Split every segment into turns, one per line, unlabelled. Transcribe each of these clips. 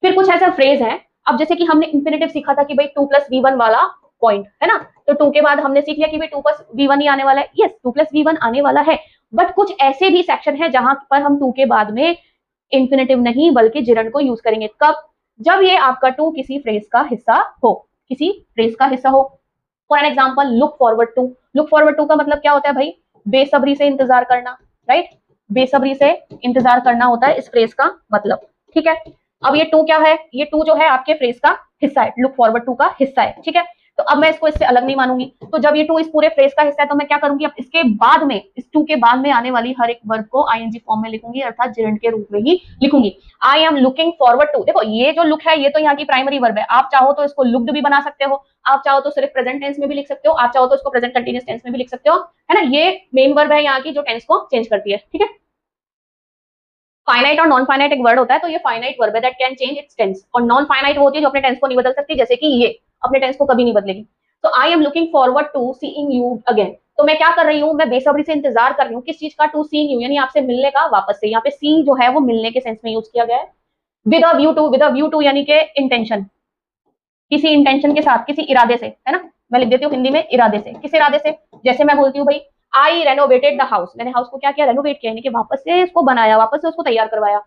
फिर कुछ ऐसा फ्रेज है, अब जैसे कि हमने इंफिनिटिव सीखा था कि भाई 2+v1 वाला पॉइंट है ना, तो 2 के बाद हमने सीख लिया कि भाई 2+v1 ही आने वाला है। यस, 2+v1 आने वाला है, बट कुछ ऐसे भी सेक्शन है जहां पर हम 2 के बाद में इंफिनिटिव नहीं बल्कि जिरंड को यूज करेंगे। कब? जब ये आपका 2 किसी फ्रेज का हिस्सा हो, किसी फ्रेज का हिस्सा हो। For an example, look forward to. Look forward to का मतलब क्या होता है भाई? बेसब्री से इंतजार करना, राइट? बेसब्री से इंतजार करना होता है इस फ्रेज का मतलब। ठीक है, अब ये 2 क्या है? ये 2 जो है आपके फ्रेज का हिस्सा है, लुक फॉरवर्ड टू का हिस्सा है। ठीक है, तो अब मैं इसको इससे अलग नहीं मानूंगी। तो जब ये 2 इस पूरे फ्रेज का हिस्सा है तो मैं क्या करूंगी? अब इसके बाद में, इस 2 के बाद में आने वाली हर एक वर्ब को आईएनजी फॉर्म में लिखूंगी, अर्थात जिरंड के रूप में ही लिखूंगी। I am looking forward to. देखो ये जो लुक है ये तो यहाँ की प्राइमरी वर्ब है, आप चाहो तो इसको लुक्ड भी बना सकते हो, आप चाहो तो सिर्फ प्रेजेंट टेंस में भी लिख सकते हो, आप चाहो तो इसको प्रेजेंट कंटीन्यूअस टेंस में भी लिख सकते हो, है ना। ये मेन वर्ब है यहाँ की जो टेंस को चेंज करती है। ठीक है, फाइनाइट और नॉन फाइनाइट एक वर्ड होता है, तो ये फाइनाइट वर्ब है that can change its tense, और नॉन फाइनाइट वो होती है जो अपने टेंस को नहीं बदल सकती, जैसे कि ये अपने टेंस को कभी नहीं बदलेगी। तो I am looking forward to seeing you again. तो मैं क्या कर रही हूँ? मैं बेसब्री से इंतजार कर रही हूँ, किस चीज का? टू सीइंग यू, यानी आपसे मिलने का, वापस से। यहाँ पे सीइंग जो है वो मिलने के सेंस में यूज किया गया है। With a view to, with a view to यानी कि इंटेंशन, किसी इंटेंशन के साथ, किसी इरादे से, है ना। मैं लिख देती हूँ हिंदी में इरादे से। किस इरादे से? जैसे मैं बोलती हूँ भाई आई रेनोवेटेड द हाउस, मैंने हाउस को क्या किया? रेनोवेट किया, यानी कि वापस से इसको बनाया, वापस से उसको तैयार करवाया।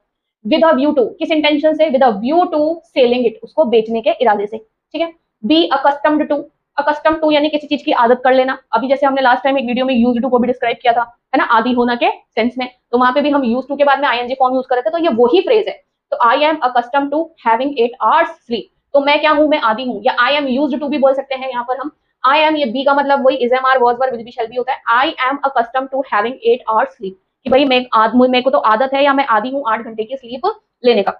विद अ व्यू टू, किस इंटेंशन से? With a view to selling it, उसको बेचने के इरादे से। ठीक है, be accustomed to. Accustom to यानी किसी चीज की आदत कर लेना। अभी जैसे हमने लास्ट टाइम एक वीडियो में यूज टू को भी डिस्क्राइब किया था, है ना, आदि होना के सेंस में, तो वहां पे भी हम यूज टू के बाद में आईएनजी फॉर्म यूज कर रहे थे, तो ये वही फ्रेज है। तो I am accustom to having 8 hours sleep, तो मैं क्या हूं? मैं आदि हूं, या आई एम यूज्ड टू भी बोल सकते हैं यहाँ पर हम। आई एम, ये बी का मतलब वही is am are was were will be shall be होता है। I am accustom to having 8 hours sleep, कि भाई मेरे को तो आदत है या मैं आदि हूँ 8 घंटे की स्लीप लेने का।